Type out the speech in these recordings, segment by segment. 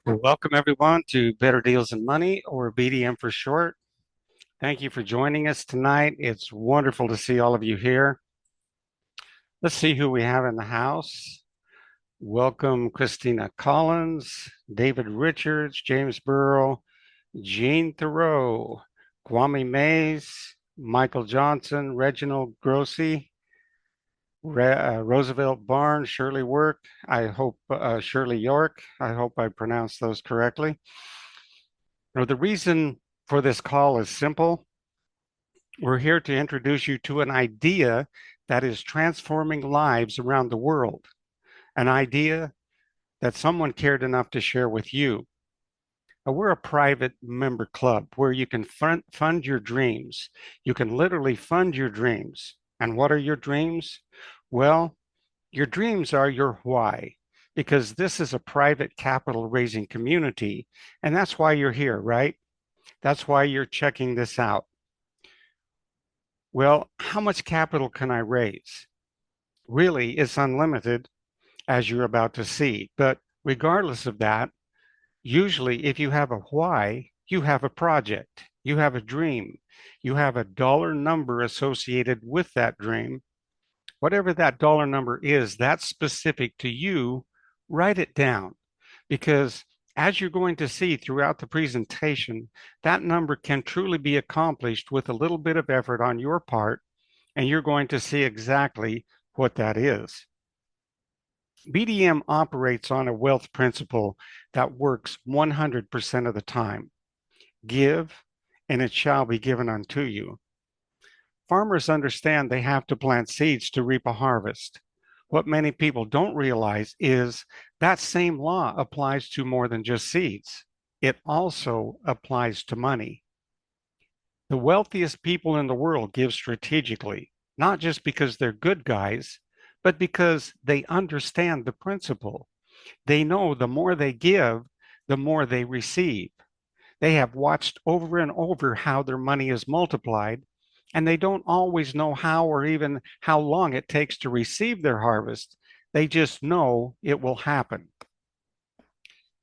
Well, welcome everyone to Better Deals and Money, or BDM for short. Thank you for joining us tonight. It's wonderful to see all of you here. Let's see who we have in the house. Welcome Christina Collins, David Richards, James Burrow, Jean Thoreau, Kwame Mays, Michael Johnson, Reginald Grossi, Roosevelt Barnes, Shirley Work. I hope Shirley York. I hope I pronounced those correctly. Now, the reason for this call is simple. We're here to introduce you to an idea that is transforming lives around the world, an idea that someone cared enough to share with you. We're a private member club where you can fund your dreams. You can literally fund your dreams. And what are your dreams? Well, your dreams are your why, because this is a private capital raising community. And that's why you're here, right? That's why you're checking this out. Well, how much capital can I raise? Really, it's unlimited, as you're about to see. But regardless of that, usually if you have a why, you have a project, you have a dream, you have a dollar number associated with that dream. Whatever that dollar number is, that's specific to you. Write it down, because as you're going to see throughout the presentation, that number can truly be accomplished with a little bit of effort on your part, and you're going to see exactly what that is. BDM operates on a wealth principle that works 100% of the time. Give, and it shall be given unto you. Farmers understand they have to plant seeds to reap a harvest. What many people don't realize is that same law applies to more than just seeds. It also applies to money. The wealthiest people in the world give strategically, not just because they're good guys, but because they understand the principle. They know the more they give, the more they receive. They have watched over and over how their money is multiplied, and they don't always know how or even how long it takes to receive their harvest. They just know it will happen.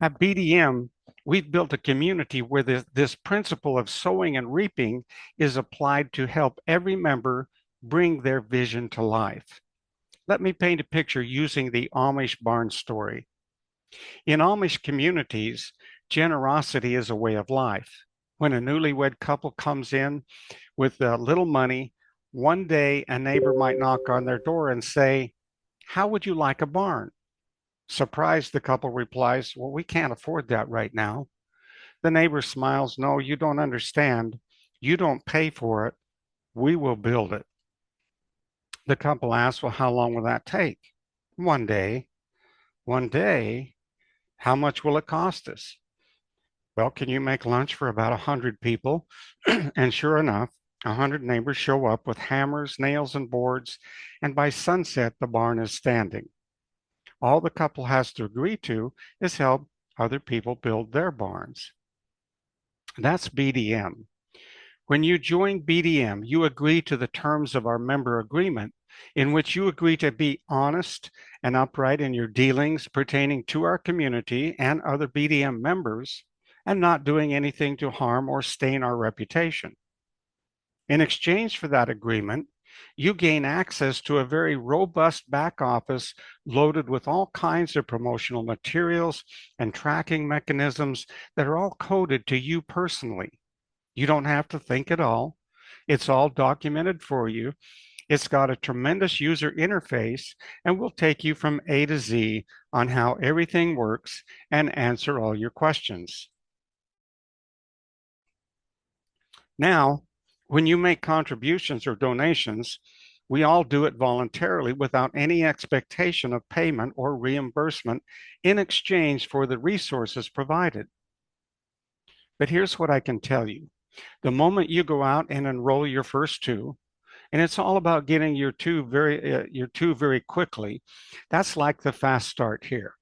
At BDM, we've built a community where this principle of sowing and reaping is applied to help every member bring their vision to life. Let me paint a picture using the Amish barn story. In Amish communities, generosity is a way of life. When a newlywed couple comes in with little money, one day a neighbor might knock on their door and say, "How would you like a barn?" Surprised, the couple replies, "Well, we can't afford that right now." The neighbor smiles, "No, you don't understand. You don't pay for it. We will build it." The couple asks, "Well, how long will that take?" "One day." "One day? How much will it cost us?" "Well, can you make lunch for about 100 people?" And sure enough, 100 neighbors show up with hammers, nails, and boards, and by sunset, the barn is standing. All the couple has to agree to is help other people build their barns. That's BDM. When you join BDM, you agree to the terms of our member agreement, in which you agree to be honest and upright in your dealings pertaining to our community and other BDM members, and not doing anything to harm or stain our reputation. In exchange for that agreement, you gain access to a very robust back office loaded with all kinds of promotional materials and tracking mechanisms that are all coded to you personally. You don't have to think at all. It's all documented for you. It's got a tremendous user interface and will take you from A to Z on how everything works and answer all your questions. Now, when you make contributions or donations, we all do it voluntarily without any expectation of payment or reimbursement in exchange for the resources provided. But here's what I can tell you. The moment you go out and enroll your first two, and it's all about getting your two very quickly, that's like the fast start here.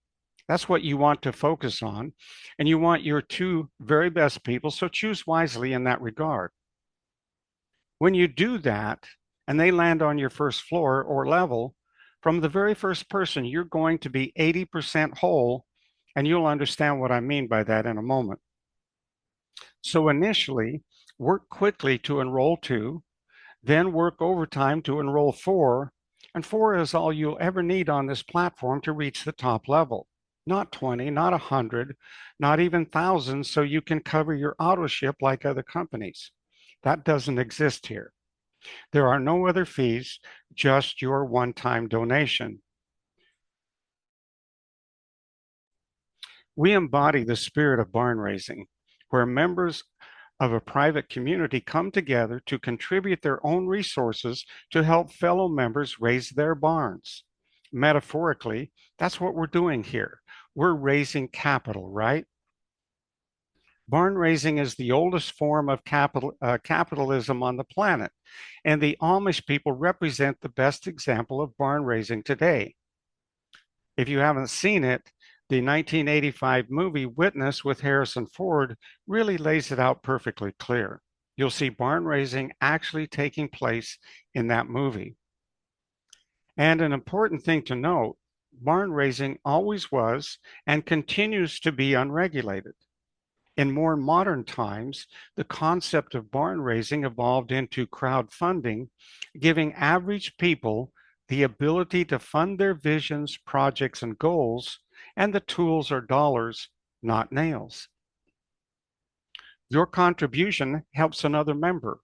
That's what you want to focus on, and you want your two very best people, so choose wisely in that regard. When you do that and they land on your first floor or level, from the very first person, you're going to be 80% whole And you'll understand what I mean by that in a moment. So initially, work quickly to enroll 2, then work overtime to enroll 4, and 4 is all you'll ever need on this platform to reach the top level. Not 20, not 100, not even thousands, so you can cover your auto ship like other companies. That doesn't exist here. There are no other fees, just your one-time donation. We embody the spirit of barn raising, where members of a private community come together to contribute their own resources to help fellow members raise their barns. Metaphorically, that's what we're doing here. We're raising capital, right? Barn raising is the oldest form of capitalism on the planet, and the Amish people represent the best example of barn raising today. If you haven't seen it, the 1985 movie Witness with Harrison Ford really lays it out perfectly clear. You'll see barn raising actually taking place in that movie. And an important thing to note, barn raising always was and continues to be unregulated. In more modern times, the concept of barn raising evolved into crowdfunding, giving average people the ability to fund their visions, projects, and goals, and the tools are dollars, not nails. Your contribution helps another member.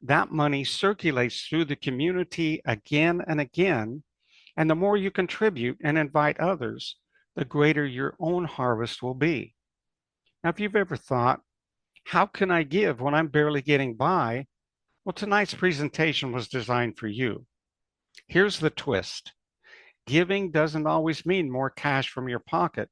That money circulates through the community again and again, and the more you contribute and invite others, the greater your own harvest will be. Now, if you've ever thought, how can I give when I'm barely getting by? Well, tonight's presentation was designed for you. Here's the twist. Giving doesn't always mean more cash from your pocket.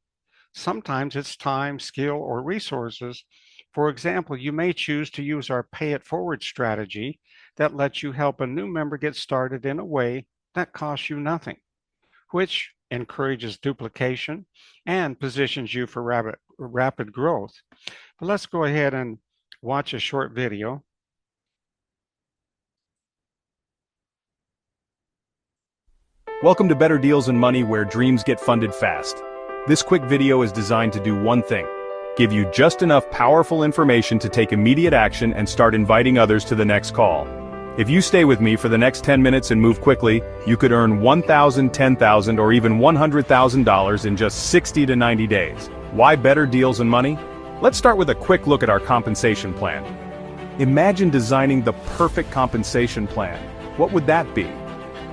Sometimes it's time, skill, or resources. For example, you may choose to use our pay it forward strategy that lets you help a new member get started in a way that costs you nothing, which encourages duplication and positions you for rapid growth. But let's go ahead and watch a short video. Welcome to Better Deals and Money, where dreams get funded fast. This quick video is designed to do one thing: give you just enough powerful information to take immediate action and start inviting others to the next call. If you stay with me for the next 10 minutes and move quickly, you could earn $1,000, $10,000, or even $100,000 in just 60 to 90 days. Why Better Deals and Money? Let's start with a quick look at our compensation plan. Imagine designing the perfect compensation plan. What would that be?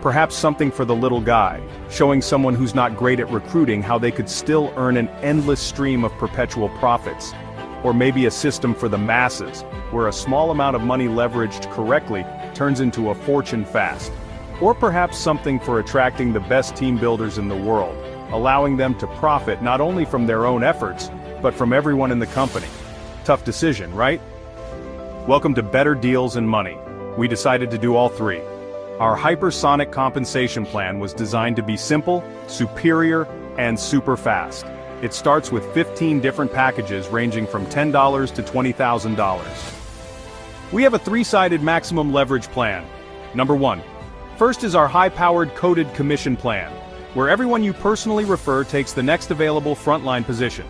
Perhaps something for the little guy, showing someone who's not great at recruiting how they could still earn an endless stream of perpetual profits. Or maybe a system for the masses, where a small amount of money leveraged correctly turns into a fortune fast. Or perhaps something for attracting the best team builders in the world, allowing them to profit not only from their own efforts, but from everyone in the company. Tough decision, right? Welcome to Better Deals and Money. We decided to do all three. Our hypersonic compensation plan was designed to be simple, superior, and super fast. It starts with 15 different packages ranging from $10 to $20,000. We have a three-sided maximum leverage plan. Number 1. First is our high-powered coded commission plan, where everyone you personally refer takes the next available frontline position.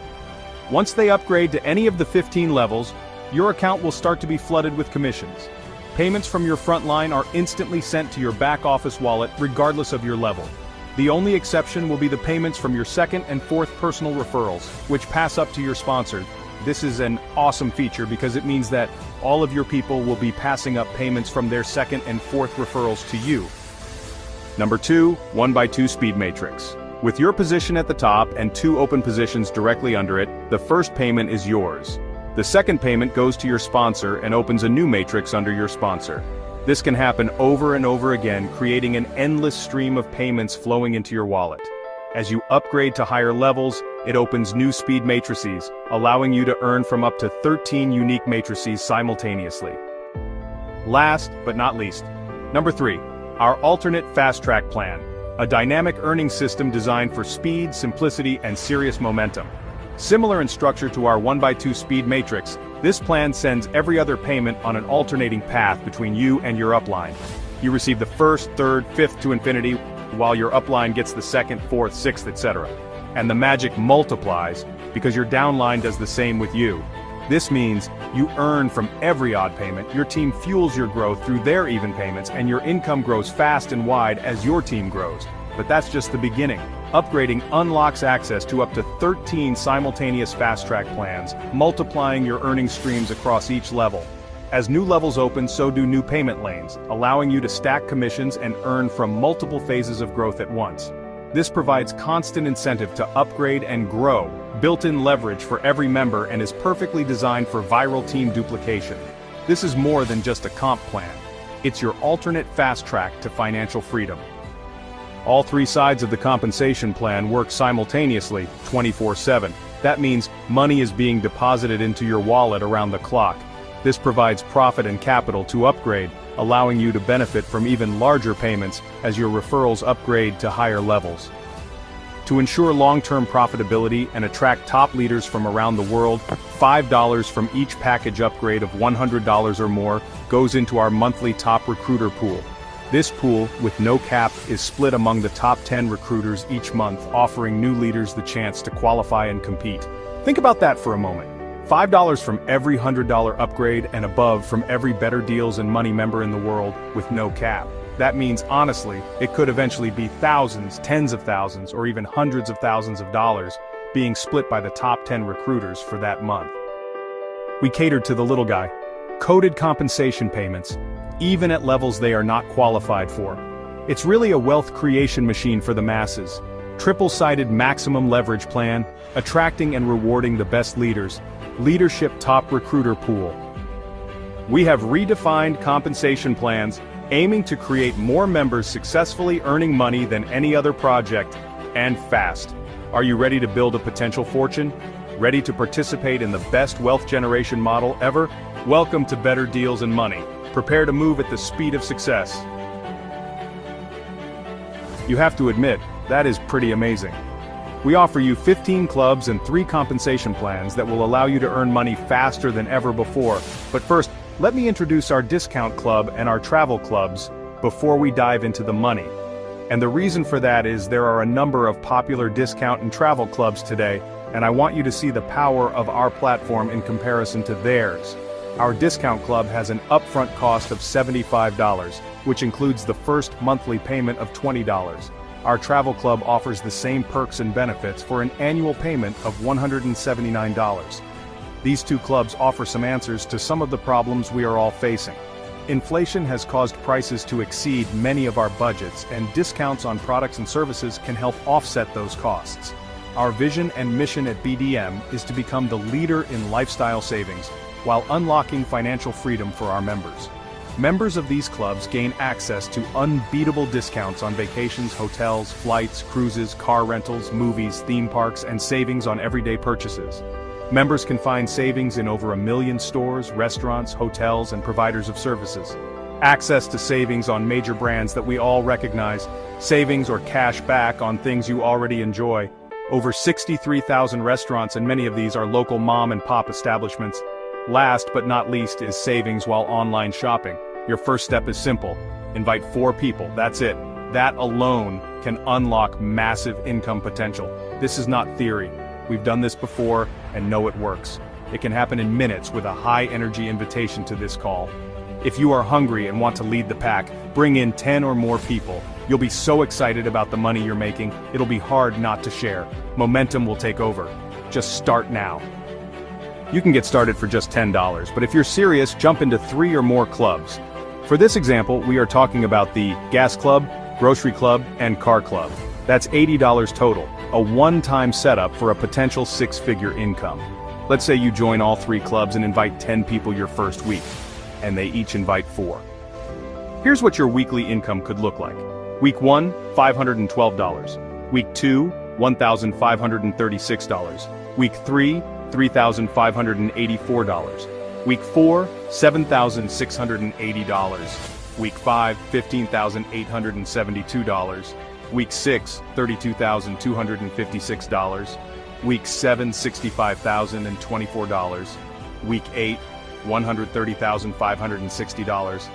Once they upgrade to any of the 15 levels, your account will start to be flooded with commissions. Payments from your frontline are instantly sent to your back office wallet regardless of your level. The only exception will be the payments from your second and fourth personal referrals, which pass up to your sponsor. This is an awesome feature because it means that all of your people will be passing up payments from their second and fourth referrals to you. Number 2, 1x2 speed matrix. With your position at the top and 2 open positions directly under it, the first payment is yours. The second payment goes to your sponsor and opens a new matrix under your sponsor. This can happen over and over again, creating an endless stream of payments flowing into your wallet. As you upgrade to higher levels, it opens new speed matrices, allowing you to earn from up to 13 unique matrices simultaneously. Last but not least, number 3, our alternate fast track plan, a dynamic earning system designed for speed, simplicity, and serious momentum. Similar in structure to our 1x2 speed matrix, this plan sends every other payment on an alternating path between you and your upline. You receive the first, third, fifth to infinity, while your upline gets the second, fourth, sixth, etc. And the magic multiplies, because your downline does the same with you. This means you earn from every odd payment, your team fuels your growth through their even payments, and your income grows fast and wide as your team grows. But that's just the beginning. Upgrading unlocks access to up to 13 simultaneous fast-track plans, multiplying your earning streams across each level. As new levels open, so do new payment lanes, allowing you to stack commissions and earn from multiple phases of growth at once. This provides constant incentive to upgrade and grow, built-in leverage for every member, and is perfectly designed for viral team duplication. This is more than just a comp plan. It's your alternate fast track to financial freedom. All three sides of the compensation plan work simultaneously, 24/7. That means money is being deposited into your wallet around the clock. This provides profit and capital to upgrade, allowing you to benefit from even larger payments as your referrals upgrade to higher levels. To ensure long-term profitability and attract top leaders from around the world, $5 from each package upgrade of $100 or more goes into our monthly top recruiter pool. This pool, with no cap, is split among the top 10 recruiters each month, offering new leaders the chance to qualify and compete. Think about that for a moment. $5 from every $100 upgrade and above from every Better Deals and Money member in the world, with no cap. That means, honestly, it could eventually be thousands, tens of thousands, or even hundreds of thousands of dollars being split by the top 10 recruiters for that month. We catered to the little guy. Coded compensation payments, even at levels they are not qualified for. It's really a wealth creation machine for the masses. Triple-sided maximum leverage plan, attracting and rewarding the best leaders. Leadership Top Recruiter Pool. We have redefined compensation plans, aiming to create more members successfully earning money than any other project, and fast. Are you ready to build a potential fortune? Ready to participate in the best wealth generation model ever? Welcome to Better Deals and Money. Prepare to move at the speed of success. You have to admit, that is pretty amazing. We offer you 15 clubs and 3 compensation plans that will allow you to earn money faster than ever before. But first, let me introduce our discount club and our travel clubs before we dive into the money. And the reason for that is there are a number of popular discount and travel clubs today, and I want you to see the power of our platform in comparison to theirs. Our discount club has an upfront cost of $75, which includes the first monthly payment of $20. Our travel club offers the same perks and benefits for an annual payment of $179. These two clubs offer some answers to some of the problems we are all facing. Inflation has caused prices to exceed many of our budgets, and discounts on products and services can help offset those costs. Our vision and mission at BDM is to become the leader in lifestyle savings, while unlocking financial freedom for our members. Members of these clubs gain access to unbeatable discounts on vacations, hotels, flights, cruises, car rentals, movies, theme parks, and savings on everyday purchases. Members can find savings in over 1 million stores, restaurants, hotels, and providers of services. Access to savings on major brands that we all recognize, savings or cash back on things you already enjoy. Over 63,000 restaurants, and many of these are local mom and pop establishments. Last but not least is savings while online shopping. Your first step is simple. Invite 4 people, that's it. That alone can unlock massive income potential. This is not theory. We've done this before and know it works. It can happen in minutes with a high-energy invitation to this call. If you are hungry and want to lead the pack, bring in 10 or more people. You'll be so excited about the money you're making, it'll be hard not to share. Momentum will take over. Just start now. You can get started for just $10, but if you're serious, jump into 3 or more clubs. For this example, we are talking about the gas club, grocery club, and car club. That's $80 total, a one-time setup for a potential 6-figure income. Let's say you join all 3 clubs and invite 10 people your first week, and they each invite 4. Here's what your weekly income could look like. Week 1, $512. Week 2, $1,536. Week 3, $3,584. Week 4, $7,680. Week 5, $15,872. Week 6, $32,256. Week 7, $65,024. Week 8, $130,560.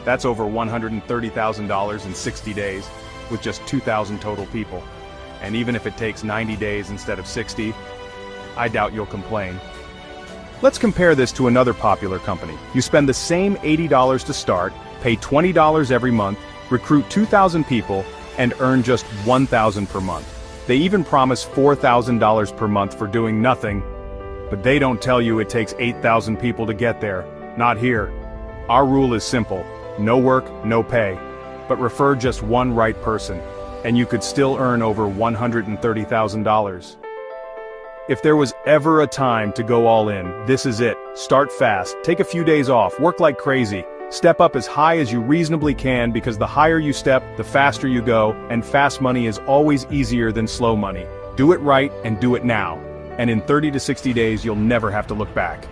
That's over $130,000 in 60 days, with just 2,000 total people. And even if it takes 90 days instead of 60, I doubt you'll complain. Let's compare this to another popular company. You spend the same $80 to start, pay $20 every month, recruit 2,000 people, and earn just $1,000 per month. They even promise $4,000 per month for doing nothing, but they don't tell you it takes 8,000 people to get there. Not here. Our rule is simple: no work, no pay. But refer just one right person, and you could still earn over $130,000. If there was ever a time to go all in, this is it. Start fast, take a few days off, work like crazy. Step up as high as you reasonably can, because the higher you step, the faster you go, and fast money is always easier than slow money. Do it right and do it now. And in 30 to 60 days, you'll never have to look back.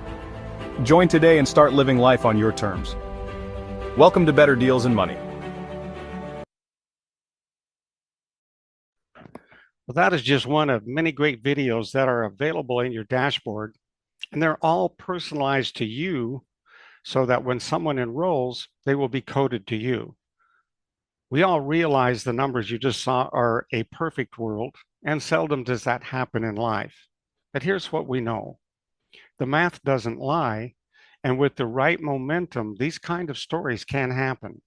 Join today and start living life on your terms. Welcome to Better Deals in Money. Well, that is just one of many great videos that are available in your dashboard, and they're all personalized to you so that when someone enrolls, they will be coded to you. We all realize the numbers you just saw are a perfect world, and seldom does that happen in life. But here's what we know. The math doesn't lie, and with the right momentum, these kind of stories can happen.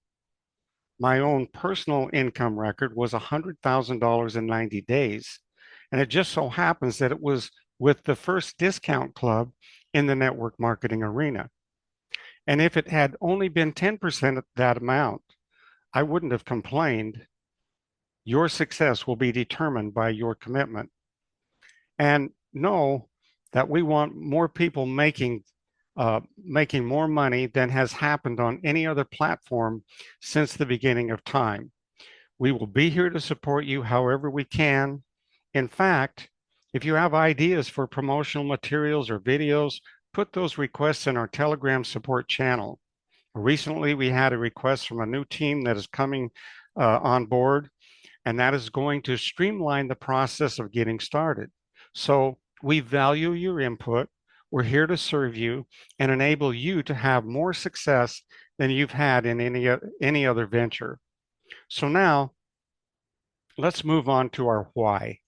My own personal income record was $100,000 in 90 days, and it just so happens that it was with the first discount club in the network marketing arena. And if it had only been 10% of that amount, I wouldn't have complained. Your success will be determined by your commitment. And know that we want more people making more money than has happened on any other platform since the beginning of time. We will be here to support you however we can. In fact, if you have ideas for promotional materials or videos, put those requests in our Telegram support channel. Recently, we had a request from a new team that is coming on board, and that is going to streamline the process of getting started. So we value your input. We're here to serve you and enable you to have more success than you've had in any other venture. So now, let's move on to our why.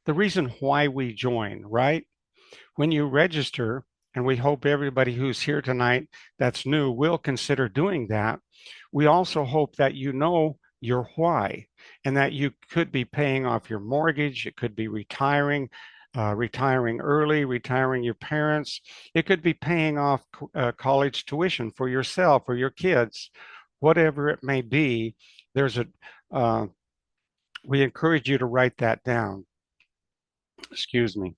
The reason why we join, right? When you register, and we hope everybody who's here tonight that's new will consider doing that, we also hope that you know your why, and that you could be paying off your mortgage, it could be retiring early, retiring your parents. It could be paying off college tuition for yourself or your kids, whatever it may be. We encourage you to write that down. Excuse me.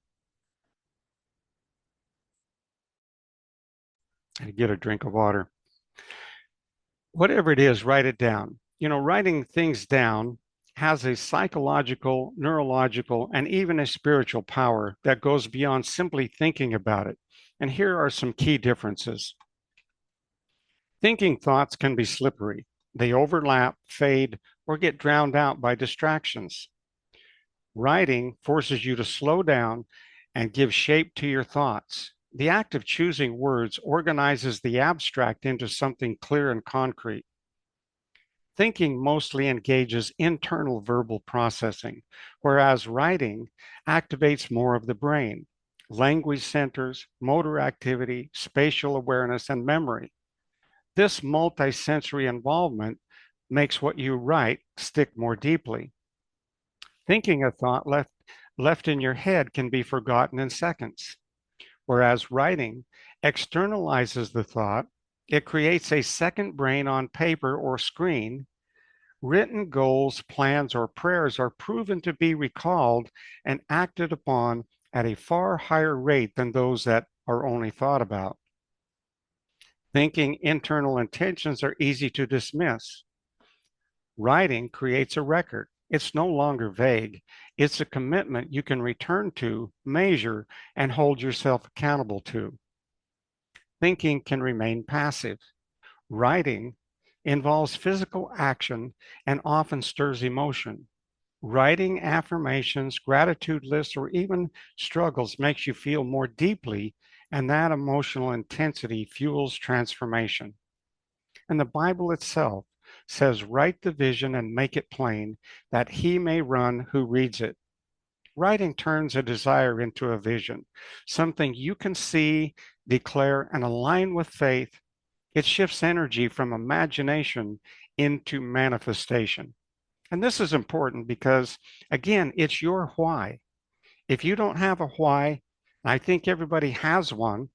I get a drink of water. Whatever it is, write it down. You know, writing things down has a psychological, neurological, and even a spiritual power that goes beyond simply thinking about it. And here are some key differences. Thinking thoughts can be slippery. They overlap, fade, or get drowned out by distractions. Writing forces you to slow down and give shape to your thoughts. The act of choosing words organizes the abstract into something clear and concrete. Thinking mostly engages internal verbal processing, whereas writing activates more of the brain, language centers, motor activity, spatial awareness, and memory. This multisensory involvement makes what you write stick more deeply. Thinking a thought left in your head can be forgotten in seconds, whereas writing externalizes the thought. It creates a second brain on paper or screen. Written goals, plans, or prayers are proven to be recalled and acted upon at a far higher rate than those that are only thought about. Thinking internal intentions are easy to dismiss. Writing creates a record. It's no longer vague. It's a commitment you can return to, measure, and hold yourself accountable to. Thinking can remain passive. Writing involves physical action and often stirs emotion. Writing affirmations, gratitude lists, or even struggles makes you feel more deeply, and that emotional intensity fuels transformation. And the Bible itself says, write the vision and make it plain, that he may run who reads it. Writing turns a desire into a vision, something you can see, declare, and align with faith. It shifts energy from imagination into manifestation. And this is important because, again, it's your why. If you don't have a why, I think everybody has one.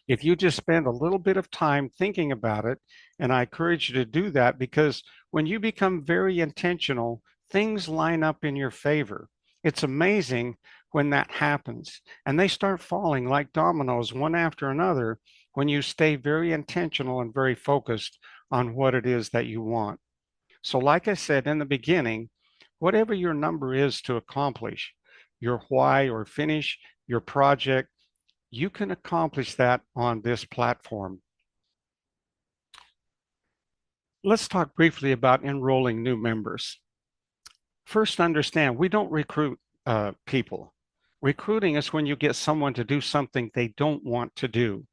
If you just spend a little bit of time thinking about it, and I encourage you to do that because when you become very intentional, things line up in your favor. It's amazing when that happens, and they start falling like dominoes one after another when you stay very intentional and very focused on what it is that you want. So, like I said in the beginning, whatever your number is to accomplish, your why or finish your project, you can accomplish that on this platform. Let's talk briefly about enrolling new members. First, understand we don't recruit people. Recruiting is when you get someone to do something they don't want to do.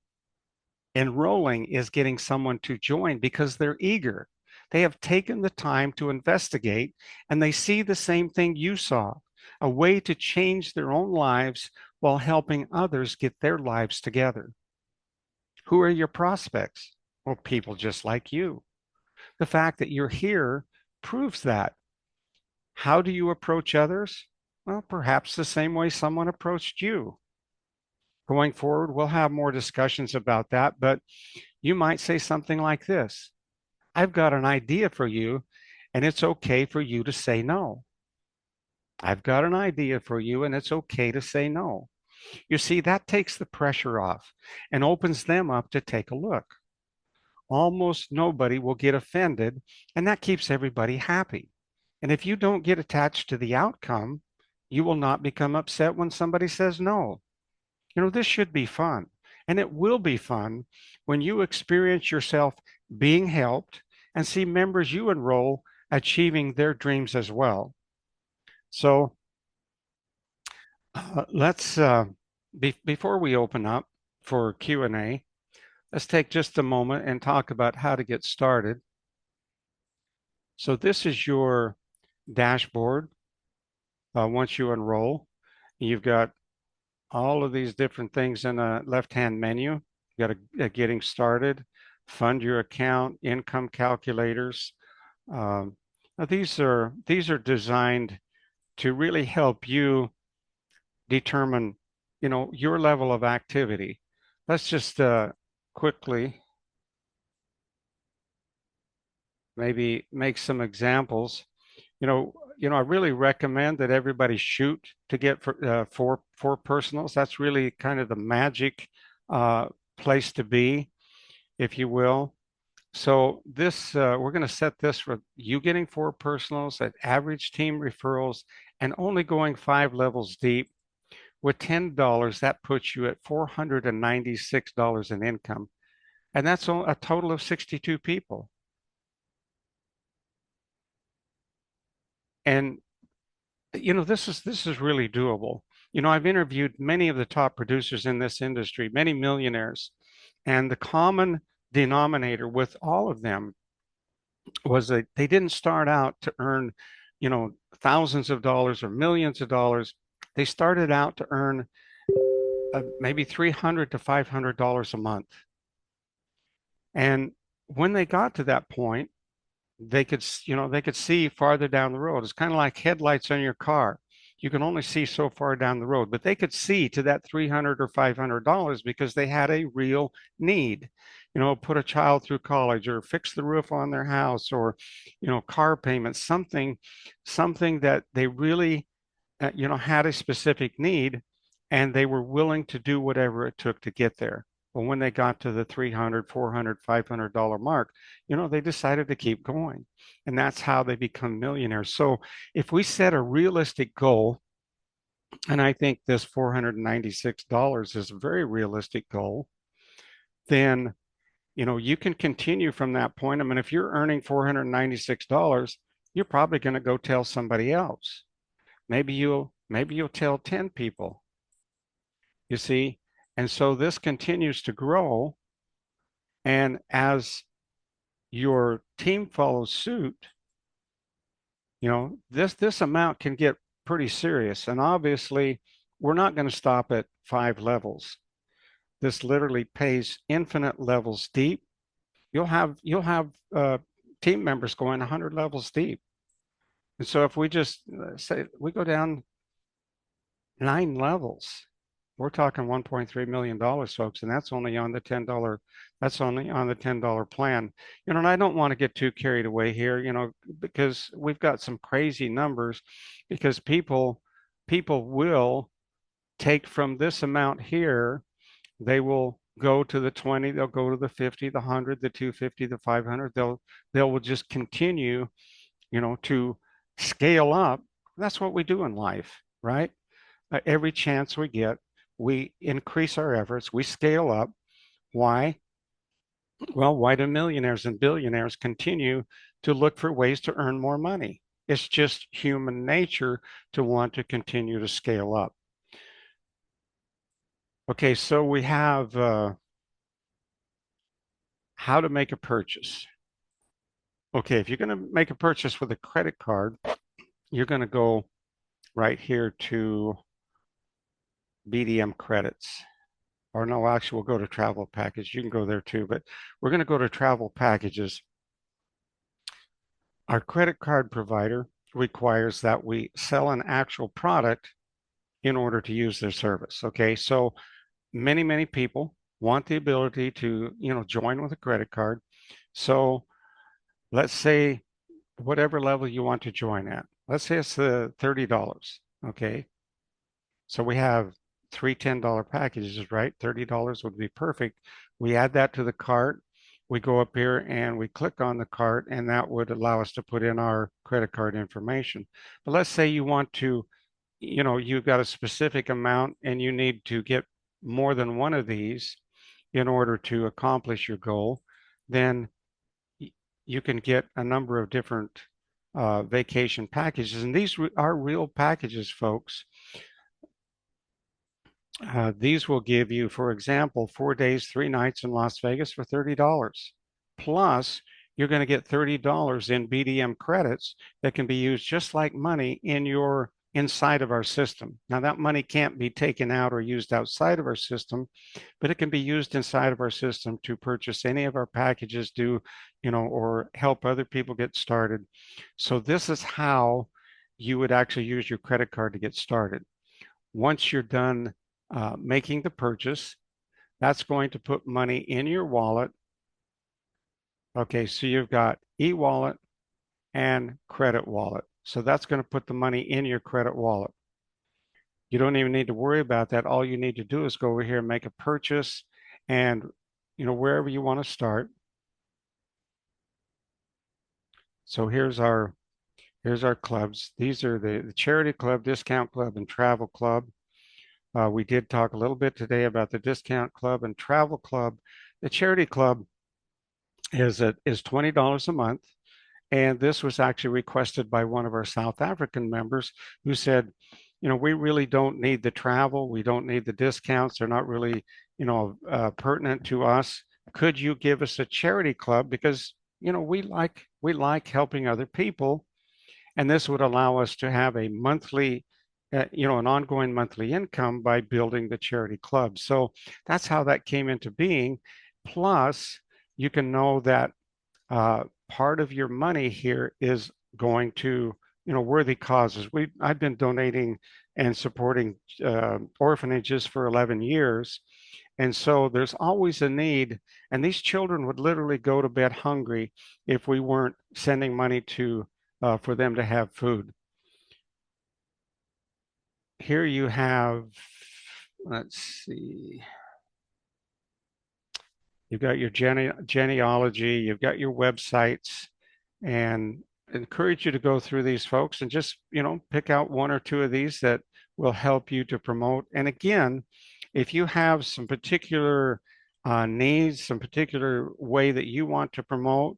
Enrolling is getting someone to join because they're eager. They have taken the time to investigate and they see the same thing you saw, a way to change their own lives while helping others get their lives together. Who are your prospects? Well, people just like you. The fact that you're here proves that. How do you approach others? Well, perhaps the same way someone approached you. Going forward, we'll have more discussions about that, but you might say something like this: I've got an idea for you, and it's okay for you to say no. I've got an idea for you, and it's okay to say no. You see, that takes the pressure off and opens them up to take a look. Almost nobody will get offended, and that keeps everybody happy. And if you don't get attached to the outcome, you will not become upset when somebody says no. This should be fun. And it will be fun when you experience yourself being helped and see members you enroll achieving their dreams as well. So let's, before we open up for Q&A, let's take just a moment and talk about how to get started. So this is your dashboard. Once you enroll, you've got all of these different things in a left-hand menu. You got a getting started, fund your account, income calculators. Now these are designed to really help you determine, your level of activity. Let's just quickly maybe make some examples. I really recommend that everybody shoot to get four personals. That's really kind of the magic place to be, if you will. So this we're going to set this for you getting 4 personals at average team referrals and only going 5 levels deep. With $10, that puts you at $496 in income, and that's a total of 62 people. And this is really doable. I've interviewed many of the top producers in this industry, many millionaires, and the common denominator with all of them was that they didn't start out to earn, thousands of dollars or millions of dollars. They started out to earn maybe $300 to $500 a month. And when they got to that point, they could see farther down the road. It's kind of like headlights on your car. You can only see so far down the road, but they could see to that $300 or $500 because they had a real need. Put a child through college or fix the roof on their house or, car payments, something that they really, had a specific need and they were willing to do whatever it took to get there. But when they got to the $300, $400, $500 mark, they decided to keep going. And that's how they become millionaires. So if we set a realistic goal, and I think this $496 is a very realistic goal, then, you can continue from that point. I mean, if you're earning $496, you're probably going to go tell somebody else. Maybe you'll tell 10 people, you see? And so this continues to grow. And as your team follows suit, this amount can get pretty serious. And obviously, we're not going to stop at 5 levels. This literally pays infinite levels deep. You'll have team members going 100 levels deep. And so if we just say we go down 9 levels, we're talking $1.3 million, folks, and that's only on the $10 plan. And I don't want to get too carried away here, because we've got some crazy numbers because people will take from this amount here, they will go to the 20, they'll go to the 50, the 100, the 250, the 500. They'll just continue, to scale up. That's what we do in life, right? Every chance we get, we increase our efforts, we scale up. Why? Well, why do millionaires and billionaires continue to look for ways to earn more money? It's just human nature to want to continue to scale up. Okay, so we have how to make a purchase. Okay, if you're going to make a purchase with a credit card, you're going to go right here to BDM credits. Or no, actually, we'll go to travel package. You can go there too, but we're going to go to travel packages. Our credit card provider requires that we sell an actual product in order to use their service. Okay, so many people want the ability to, join with a credit card. So let's say whatever level you want to join at. Let's say it's the $30. Okay, so we have three $10 packages, right? $30 would be perfect. We add that to the cart. We go up here and we click on the cart, and that would allow us to put in our credit card information. But let's say you want to, you've got a specific amount and you need to get more than one of these in order to accomplish your goal, then you can get a number of different vacation packages. And these are real packages, folks. These will give you, for example, 4 days, 3 nights in Las Vegas for $30. Plus, you're going to get $30 in BDM credits that can be used just like money inside of our system. Now, that money can't be taken out or used outside of our system, but it can be used inside of our system to purchase any of our packages, or help other people get started. So this is how you would actually use your credit card to get started. Once you're done making the purchase, that's going to put money in your wallet. Okay, so you've got e-wallet and credit wallet. So that's going to put the money in your credit wallet. You don't even need to worry about that. All you need to do is go over here and make a purchase, and wherever you want to start. So here's our clubs. These are the charity club, discount club, and travel club. We did talk a little bit today about the discount club and travel club. The charity club is $20 a month. And this was actually requested by one of our South African members who said, we really don't need the travel. We don't need the discounts. They're not really, pertinent to us. Could you give us a charity club? Because, we like helping other people. And this would allow us to have a monthly, an ongoing monthly income by building the charity club. So that's how that came into being. Plus, you can know that part of your money here is going to, worthy causes. I've been donating and supporting orphanages for 11 years. And so there's always a need. And these children would literally go to bed hungry if we weren't sending money for them to have food. Here you have, let's see, you've got your genealogy, you've got your websites, and encourage you to go through these, folks, and just, pick out one or two of these that will help you to promote. And again, if you have some particular needs, some particular way that you want to promote,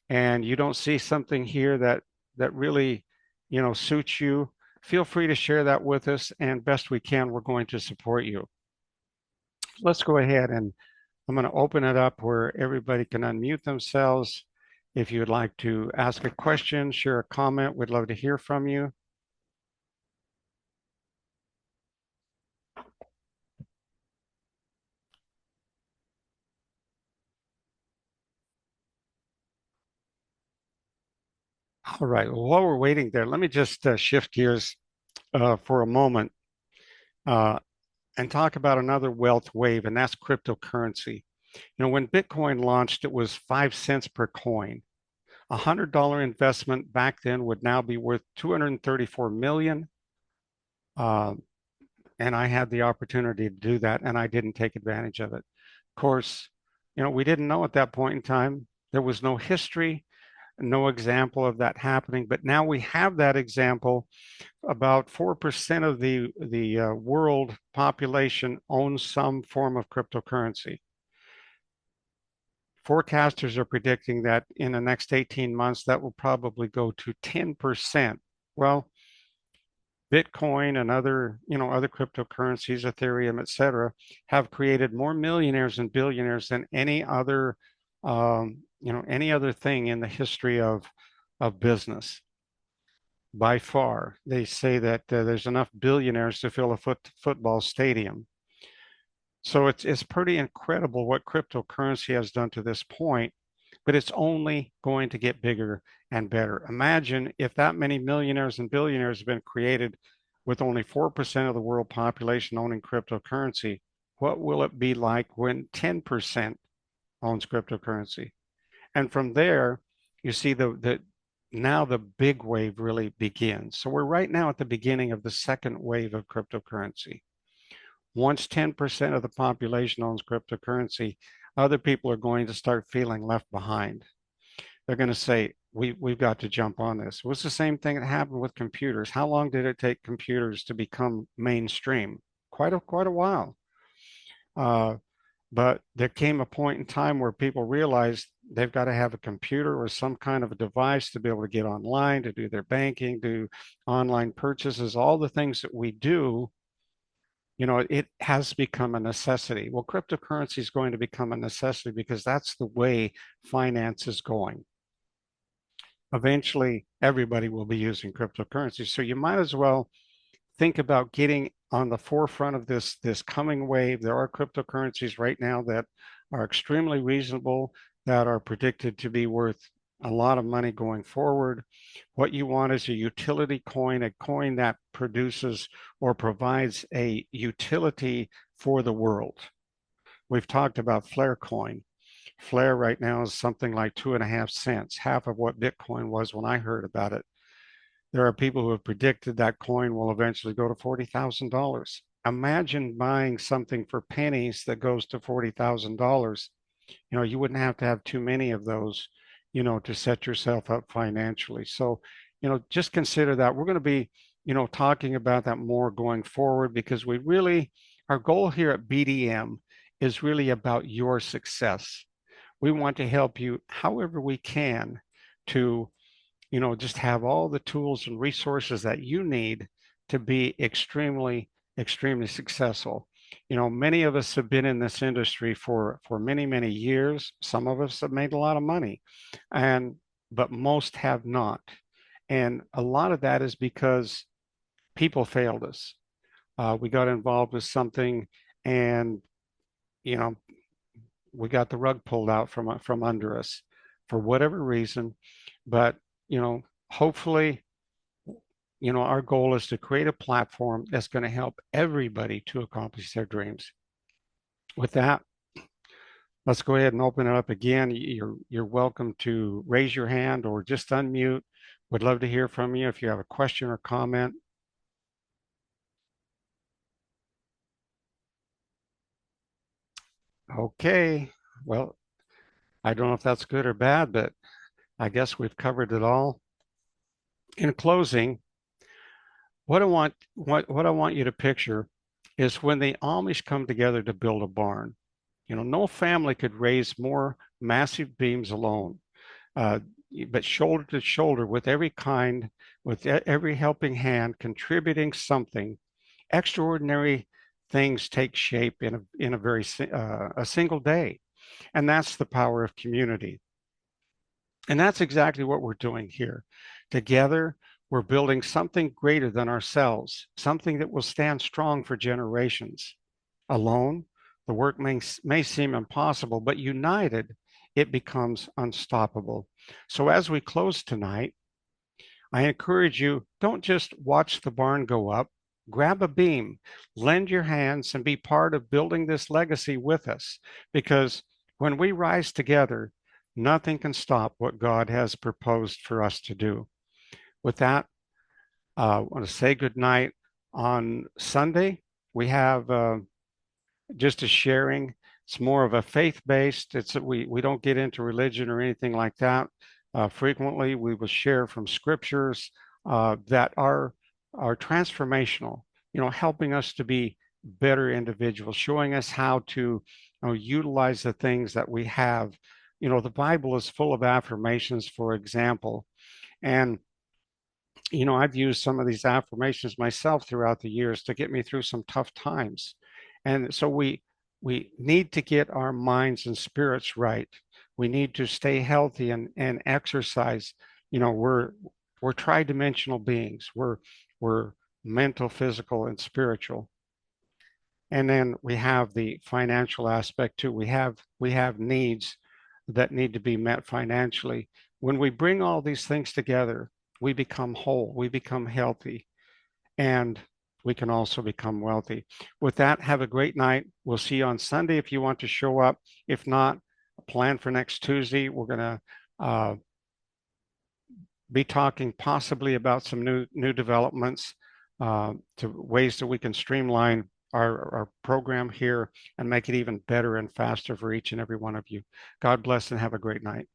and you don't see something here that really, suits you, feel free to share that with us, and best we can, we're going to support you. Let's go ahead, and I'm going to open it up where everybody can unmute themselves. If you would like to ask a question, share a comment, we'd love to hear from you. All right. Well, while we're waiting there, let me just shift gears for a moment uh, and talk about another wealth wave, and that's cryptocurrency. When Bitcoin launched, it was 5 cents per coin. $100 investment back then would now be worth 234 million. Uh, and I had the opportunity to do that, and I didn't take advantage of it. Of course, we didn't know at that point in time. There was no history, no example of that happening, but now we have that example. About 4% of the world population owns some form of cryptocurrency. Forecasters are predicting that in the next 18 months, that will probably go to 10%. Well, Bitcoin and other cryptocurrencies, Ethereum, et cetera, have created more millionaires and billionaires than any other thing in the history of business. By far, they say that there's enough billionaires to fill a football stadium. So it's pretty incredible what cryptocurrency has done to this point, but it's only going to get bigger and better. Imagine if that many millionaires and billionaires have been created with only 4% of the world population owning cryptocurrency. What will it be like when 10% owns cryptocurrency? And from there, you see the now the big wave really begins. So we're right now at the beginning of the second wave of cryptocurrency. Once 10% of the population owns cryptocurrency, other people are going to start feeling left behind. They're going to say, we've got to jump on this. It was the same thing that happened with computers. How long did it take computers to become mainstream? Quite a while. Uh, but there came a point in time where people realized they've got to have a computer or some kind of a device to be able to get online, to do their banking, do online purchases, all the things that we do. It has become a necessity. Well, cryptocurrency is going to become a necessity because that's the way finance is going. Eventually, everybody will be using cryptocurrency. So you might as well think about getting on the forefront of this coming wave. There are cryptocurrencies right now that are extremely reasonable, that are predicted to be worth a lot of money going forward. What you want is a utility coin, a coin that produces or provides a utility for the world. We've talked about Flare coin. Flare right now is something like 2.5 cents, half of what Bitcoin was when I heard about it. There are people who have predicted that coin will eventually go to $40,000. Imagine buying something for pennies that goes to $40,000. You wouldn't have to have too many of those, to set yourself up financially. So, just consider that. We're going to be, talking about that more going forward because our goal here at BDM is really about your success. We want to help you however we can to just have all the tools and resources that you need to be extremely successful. Many of us have been in this industry for many years. Some of us have made a lot of money, but most have not. And a lot of that is because people failed us. We got involved with something, and you know, we got the rug pulled out from under us for whatever reason. But hopefully, our goal is to create a platform that's going to help everybody to accomplish their dreams. With that, let's go ahead and open it up again. You're welcome to raise your hand or just unmute. Would love to hear from you if you have a question or comment. Okay. Well, I don't know if that's good or bad, but I guess we've covered it all. In closing, what I want you to picture is when the Amish come together to build a barn. No family could raise more massive beams alone, uh, but shoulder to shoulder with every helping hand contributing something, extraordinary things take shape in a single day, and that's the power of community. And that's exactly what we're doing here. Together, we're building something greater than ourselves, something that will stand strong for generations. Alone, the work may seem impossible, but united, it becomes unstoppable. So as we close tonight, I encourage you, don't just watch the barn go up. Grab a beam, lend your hands, and be part of building this legacy with us. Because when we rise together, nothing can stop what God has proposed for us to do. With that, I want to say good night. On Sunday, we have just a sharing. It's more of a faith-based. We don't get into religion or anything like that. Frequently, we will share from scriptures that are transformational. Helping us to be better individuals, showing us how to utilize the things that we have. The Bible is full of affirmations, for example, and I've used some of these affirmations myself throughout the years to get me through some tough times. And so we need to get our minds and spirits right. We need to stay healthy and exercise. We're tri-dimensional beings. We're mental, physical, and spiritual. And then we have the financial aspect too. We have needs that need to be met financially. When we bring all these things together, we become whole, we become healthy, and we can also become wealthy. With that, have a great night. We'll see you on Sunday if you want to show up. If not, plan for next Tuesday. We're going to be talking possibly about some new developments to ways that we can streamline our program here and make it even better and faster for each and every one of you. God bless and have a great night.